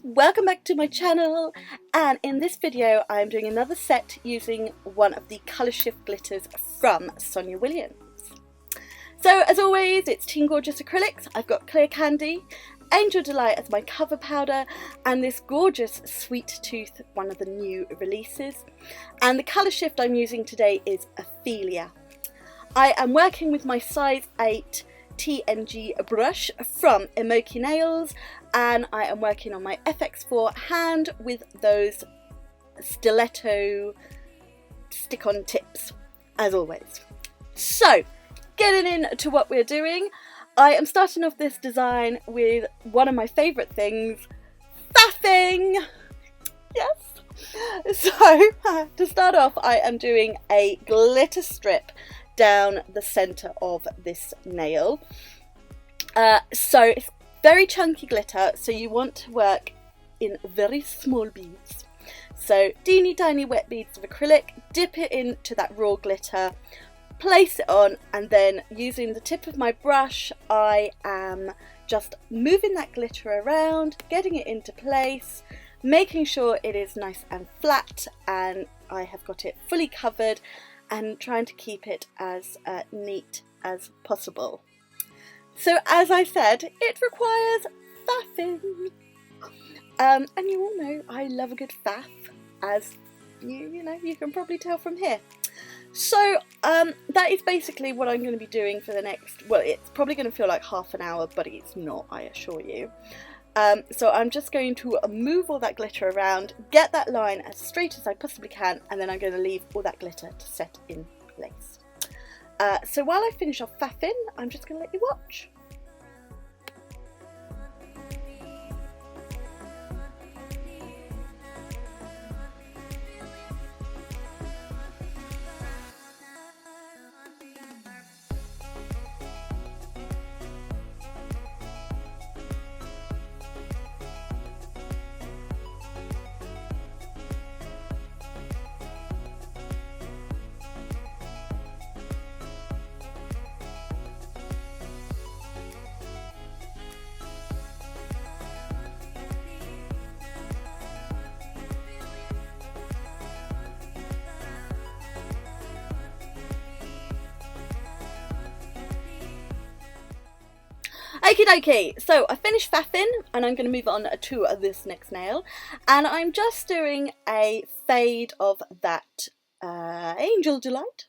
Welcome back to my channel, and in this video I'm doing another set using one of the colourshift glitters from Sonia Williams. So as always, it's Team Gorgeous acrylics. I've got Clear Candy, Angel Delight as my cover powder, and this gorgeous Sweet Tooth, one of the new releases. And the colour shift I'm using today is Ophelia. I am working with my size 8 TNG brush from Emoki Nails, and I am working on my FX4 hand with those Stiletto stick-on tips, as always. So, getting into what we're doing, I am starting off this design with one of my favourite things, faffing! Yes! So, to start off, I am doing a glitter strip down the centre of this nail. So it's very chunky glitter, so you want to work in very small beads. So teeny tiny wet beads of acrylic, dip it into that raw glitter, place it on, and then using the tip of my brush I am just moving that glitter around, getting it into place, making sure it is nice and flat and I have got it fully covered, and trying to keep it as neat as possible. So as I said, it requires faffing. And you all know I love a good faff, as you can probably tell from here. So that is basically what I'm going to be doing for the next, well, it's probably going to feel like half an hour, but it's not, I assure you. So I'm just going to move all that glitter around, get that line as straight as I possibly can, and then I'm going to leave all that glitter to set in place. So while I finish off faffing, I'm just going to let you watch. Okie dokie, so I finished faffing and I'm going to move on to this next nail, and I'm just doing a fade of that Angel Delight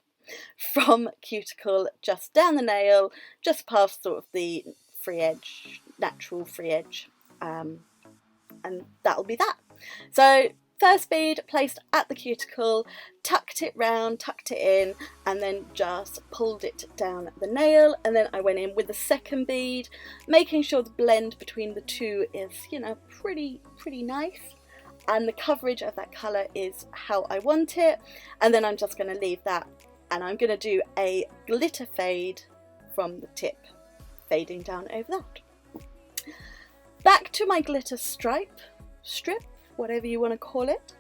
from Cuticle just down the nail, just past sort of the free edge, natural free edge, and that'll be that. So first bead placed at the cuticle, tucked it round, tucked it in, and then just pulled it down the nail, and then I went in with the second bead, making sure the blend between the two is, pretty nice, and the coverage of that colour is how I want it, and then I'm just going to leave that, and I'm going to do a glitter fade from the tip, fading down over that. Back to my glitter strip, whatever you want to call it.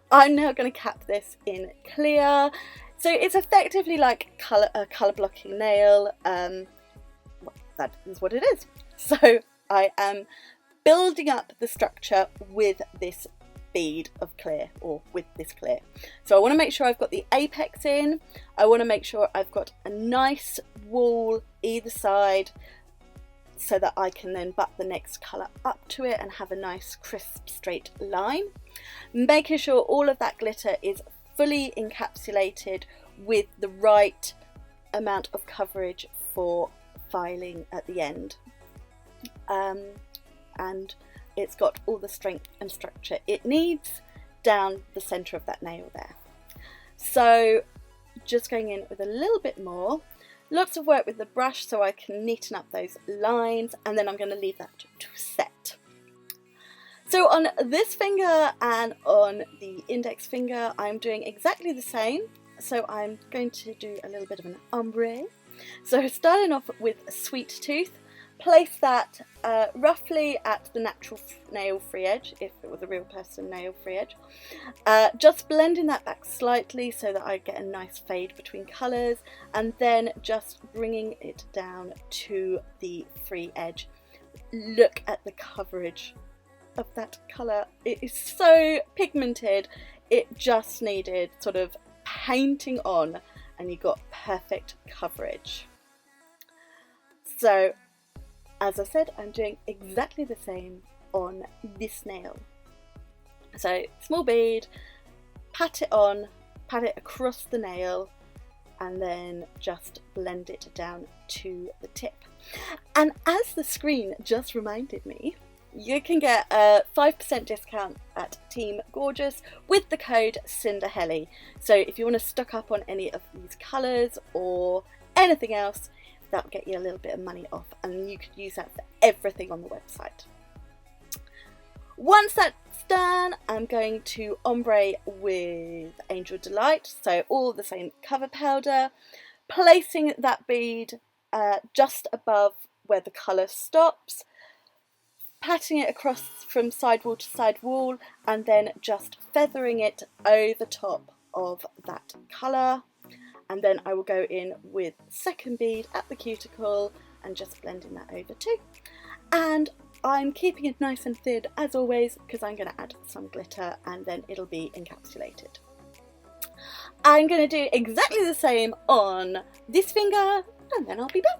I'm now going to cap this in clear. So it's effectively like a colour blocking nail. That is what it is. So I am building up the structure with this bead of clear, or with this clear. So I want to make sure I've got the apex in. I want to make sure I've got a nice wall either side, so that I can then butt the next colour up to it and have a nice crisp straight line. Making sure all of that glitter is fully encapsulated with the right amount of coverage for filing at the end. And it's got all the strength and structure it needs down the centre of that nail there. So just going in with a little bit more. Lots of work with the brush so I can neaten up those lines, and then I'm going to leave that to set. So on this finger and on the index finger I'm doing exactly the same. So I'm going to do a little bit of an ombre. So starting off with a Sweet Tooth, place that roughly at the natural nail free edge, if it was a real person nail free edge. Just blending that back slightly so that I get a nice fade between colours, and then just bringing it down to the free edge. Look at the coverage of that colour. It is so pigmented, it just needed sort of painting on and you got perfect coverage. So as I said, I'm doing exactly the same on this nail. So small bead, pat it on, pat it across the nail, and then just blend it down to the tip. And as the screen just reminded me, you can get a 5% discount at Team Gorgeous with the code CinderHelly. So if you want to stock up on any of these colours or anything else, that'll get you a little bit of money off, and you could use that for everything on the website. Once that's done, I'm going to ombre with Angel Delight, so all the same cover powder, placing that bead just above where the colour stops, patting it across from side wall to side wall, and then just feathering it over top of that colour. And then I will go in with second bead at the cuticle and just blending that over too. And I'm keeping it nice and thin as always because I'm going to add some glitter and then it'll be encapsulated. I'm going to do exactly the same on this finger and then I'll be back.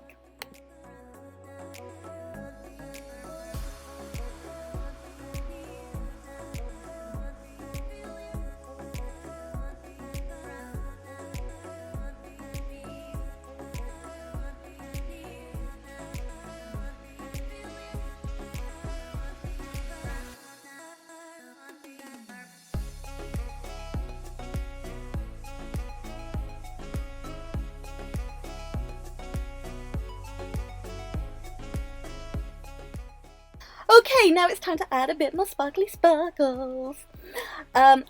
Okay, now it's time to add a bit more sparkly sparkles.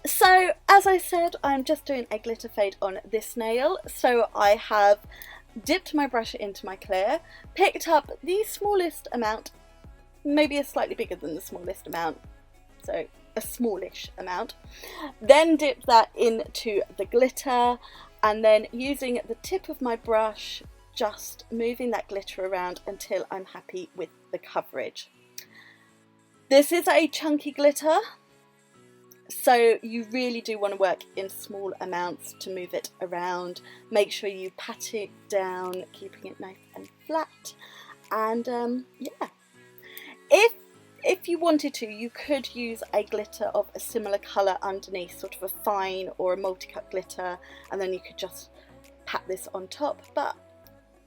So as I said, I'm just doing a glitter fade on this nail. So I have dipped my brush into my clear, picked up the smallest amount, maybe a slightly bigger than the smallest amount, so a smallish amount, then dipped that into the glitter, and then using the tip of my brush, just moving that glitter around until I'm happy with the coverage. This is a chunky glitter, so you really do want to work in small amounts to move it around. Make sure you pat it down, keeping it nice and flat. And yeah, if you wanted to, you could use a glitter of a similar colour underneath, sort of a fine or a multi-cut glitter, and then you could just pat this on top. But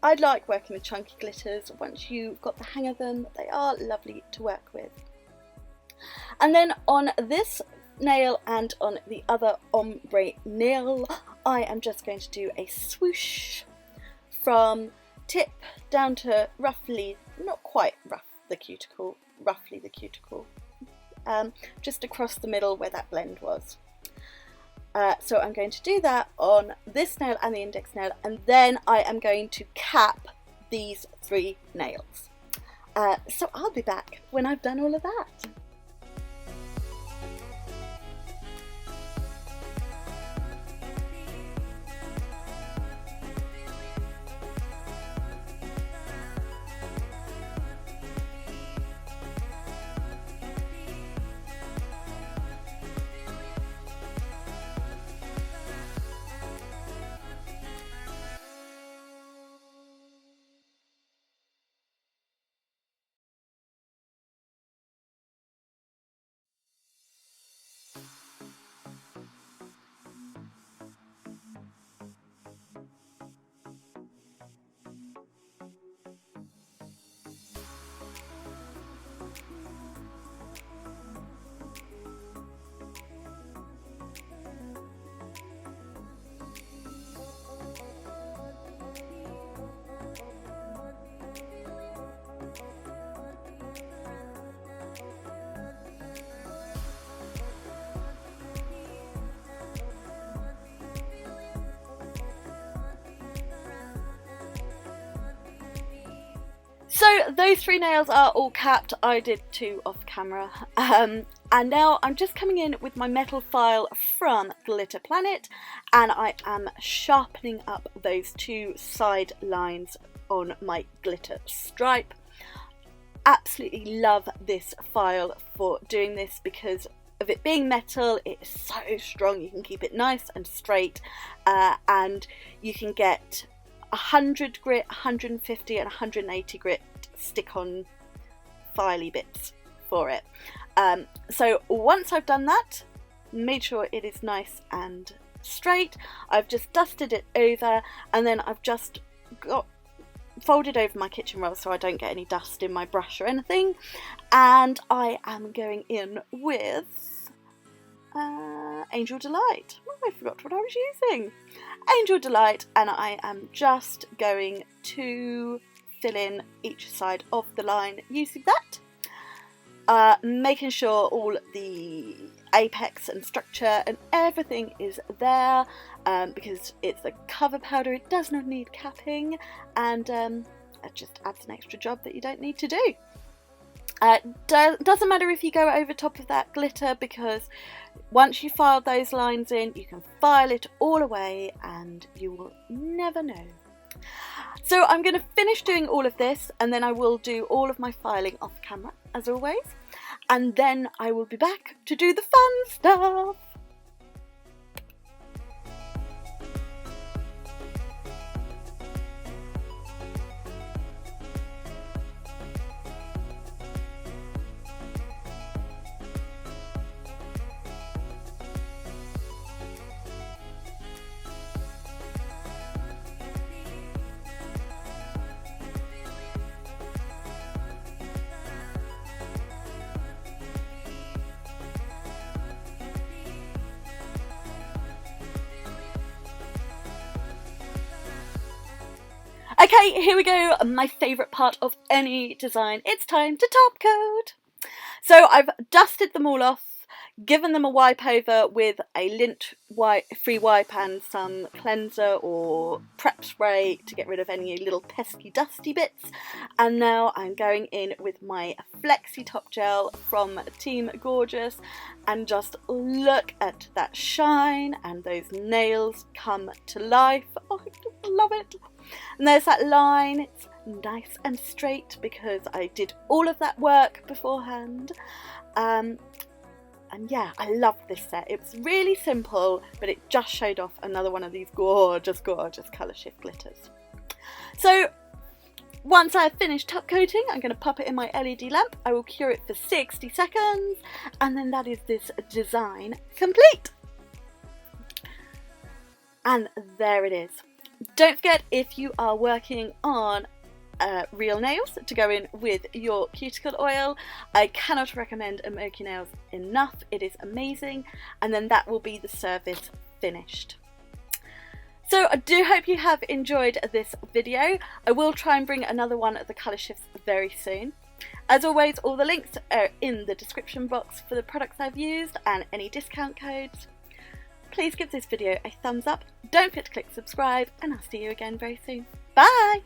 I like working with chunky glitters. Once you've got the hang of them, they are lovely to work with. And then on this nail and on the other ombre nail, I am just going to do a swoosh from tip down to roughly, not quite rough the cuticle, roughly the cuticle, just across the middle where that blend was. So I'm going to do that on this nail and the index nail, and then I am going to cap these three nails. So I'll be back when I've done all of that. So those three nails are all capped. I did two off camera. And now I'm just coming in with my metal file from Glitter Planet, and I am sharpening up those two side lines on my glitter stripe. absolutely love this file for doing this because of it being metal. It is so strong, you can keep it nice and straight, and you can get 100 grit, 150 and 180 grit stick-on filey bits for it. So once I've done that, made sure it is nice and straight, I've just dusted it over, and then I've just got folded over my kitchen roll so I don't get any dust in my brush or anything, and I am going in with Angel Delight. Oh, I forgot what I was using. Angel Delight, and I am just going to fill in each side of the line using that, making sure all the apex and structure and everything is there, because it's a cover powder, it does not need capping, and it just adds an extra job that you don't need to do. Doesn't matter if you go over top of that glitter, because once you file those lines in, you can file it all away and you will never know. So I'm going to finish doing all of this, and then I will do all of my filing off camera as always, and then I will be back to do the fun stuff. Okay, here we go, my favourite part of any design. It's time to top coat. So I've dusted them all off, given them a wipe over with a lint free wipe and some cleanser or prep spray to get rid of any little pesky dusty bits, and now I'm going in with my Flexi top gel from Team Gorgeous, and just look at that shine and those nails come to life. Oh, I just love it. And there's that line, it's nice and straight because I did all of that work beforehand. And yeah, I love this set. It was really simple, but it just showed off another one of these gorgeous, gorgeous colour shift glitters. So once I've finished top coating, I'm going to pop it in my LED lamp. I will cure it for 60 seconds, and then that is this design complete. And there it is. Don't forget, if you are working on real nails, to go in with your cuticle oil. I cannot recommend Emoki Nails enough. It is amazing, and then that will be the service finished. So I do hope you have enjoyed this video. I will try and bring another one of the colour shifts very soon. As always, all the links are in the description box for the products I've used and any discount codes. Please give this video a thumbs up, don't forget to click subscribe, and I'll see you again very soon. Bye!